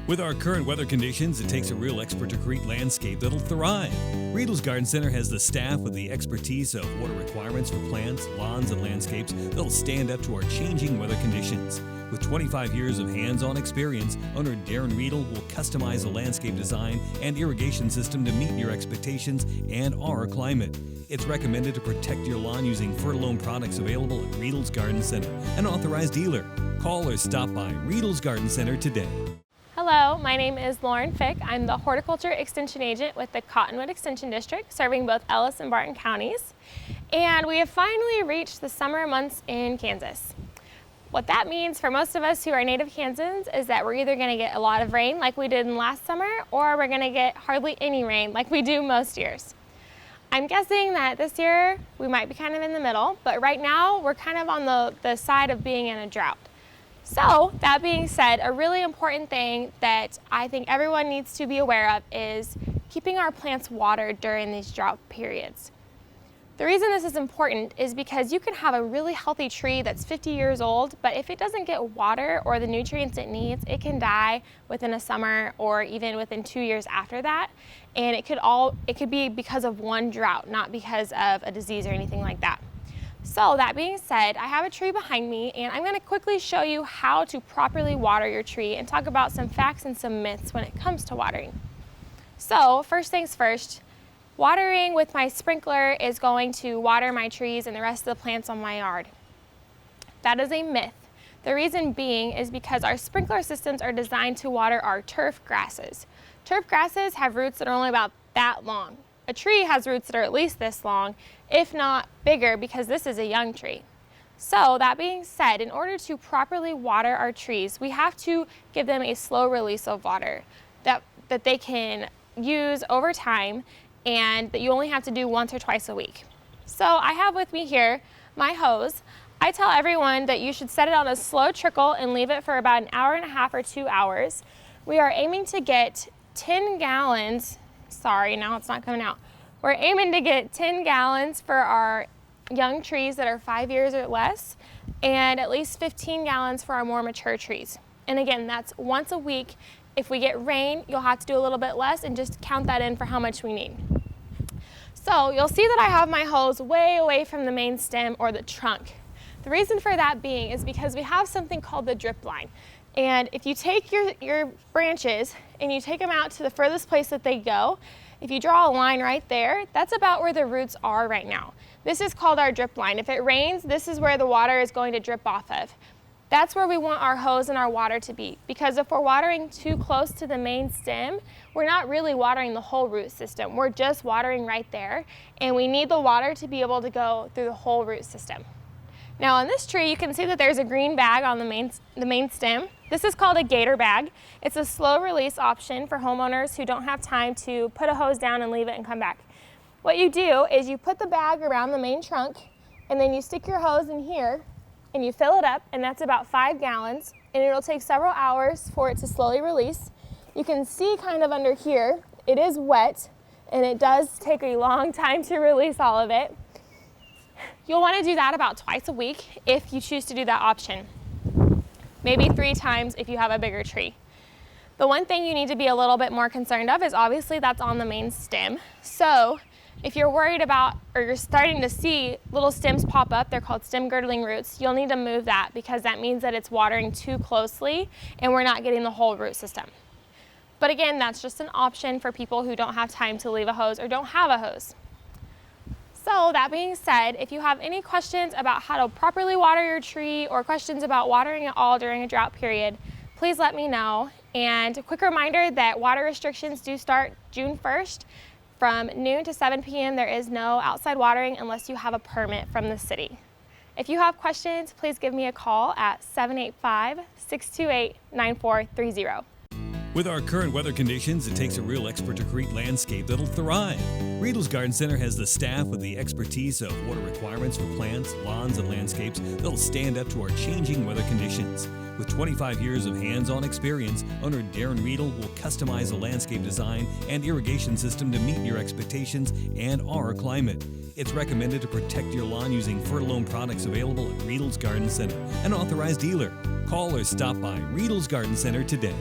With our current weather conditions, it takes a real expert to create landscape that'll thrive. Riedel's Garden Center has the staff with the expertise of water requirements for plants, lawns, and landscapes that'll stand up to our changing weather conditions. With 25 years of hands-on experience, owner Darren Riedel will customize a landscape design and irrigation system to meet your expectations and our climate. It's recommended to protect your lawn using Fertilome products available at Riedel's Garden Center, an authorized dealer. Call or stop by Riedel's Garden Center today. Hello, my name is Lauren Fick. I'm the Horticulture Extension Agent with the Cottonwood Extension District, serving both Ellis and Barton counties. And we have finally reached the summer months in Kansas. What that means for most of us who are native Kansans is that we're either going to get a lot of rain like we did in last summer, or we're going to get hardly any rain like we do most years. I'm guessing that this year we might be kind of in the middle, but right now we're kind of on the side of being in a drought. So that being said, a really important thing that I think everyone needs to be aware of is keeping our plants watered during these drought periods. The reason this is important is because you can have a really healthy tree that's 50 years old, but if it doesn't get water or the nutrients it needs, it can die within a summer or even within 2 years after that. And it could be because of one drought, not because of a disease or anything like that. So that being said, I have a tree behind me and I'm going to quickly show you how to properly water your tree and talk about some facts and some myths when it comes to watering. So first things first, watering with my sprinkler is going to water my trees and the rest of the plants on my yard. That is a myth. The reason being is because our sprinkler systems are designed to water our turf grasses. Turf grasses have roots that are only about that long. A tree has roots that are at least this long, if not bigger, because this is a young tree. So that being said, in order to properly water our trees, we have to give them a slow release of water that they can use over time and that you only have to do once or twice a week. So I have with me here my hose. I tell everyone that you should set it on a slow trickle and leave it for about an hour and a half or 2 hours. We are aiming to get 10 gallons. Sorry, now it's not coming out. We're aiming to get 10 gallons for our young trees that are 5 years or less, and at least 15 gallons for our more mature trees. And again, that's once a week. If we get rain, you'll have to do a little bit less and just count that in for how much we need. So you'll see that I have my hose way away from the main stem or the trunk. The reason for that being is because we have something called the drip line. And if you take your branches and you take them out to the furthest place that they go, if you draw a line right there, that's about where the roots are right now. This is called our drip line. If it rains, this is where the water is going to drip off of. That's where we want our hose and our water to be, because if we're watering too close to the main stem, we're not really watering the whole root system. We're just watering right there, and we need the water to be able to go through the whole root system. Now on this tree, you can see that there's a green bag on the main stem. This is called a gator bag. It's a slow release option for homeowners who don't have time to put a hose down and leave it and come back. What you do is you put the bag around the main trunk, and then you stick your hose in here and you fill it up, and that's about 5 gallons, and it'll take several hours for it to slowly release. You can see kind of under here, it is wet, and it does take a long time to release all of it. You'll want to do that about twice a week if you choose to do that option. Maybe 3 times if you have a bigger tree. The one thing you need to be a little bit more concerned of is obviously that's on the main stem. So if you're worried about, or you're starting to see little stems pop up, they're called stem girdling roots, you'll need to move that because that means that it's watering too closely and we're not getting the whole root system. But again, that's just an option for people who don't have time to leave a hose or don't have a hose. So that being said, if you have any questions about how to properly water your tree or questions about watering at all during a drought period, please let me know. And a quick reminder that water restrictions do start June 1st. From noon to 7 p.m. there is no outside watering unless you have a permit from the city. If you have questions, please give me a call at 785-628-9430. With our current weather conditions, it takes a real expert to create landscape that'll thrive. Riedel's Garden Center has the staff with the expertise of water requirements for plants, lawns, and landscapes that'll stand up to our changing weather conditions. With 25 years of hands-on experience, owner Darren Riedel will customize a landscape design and irrigation system to meet your expectations and our climate. It's recommended to protect your lawn using Fertilome products available at Riedel's Garden Center, an authorized dealer. Call or stop by Riedel's Garden Center today.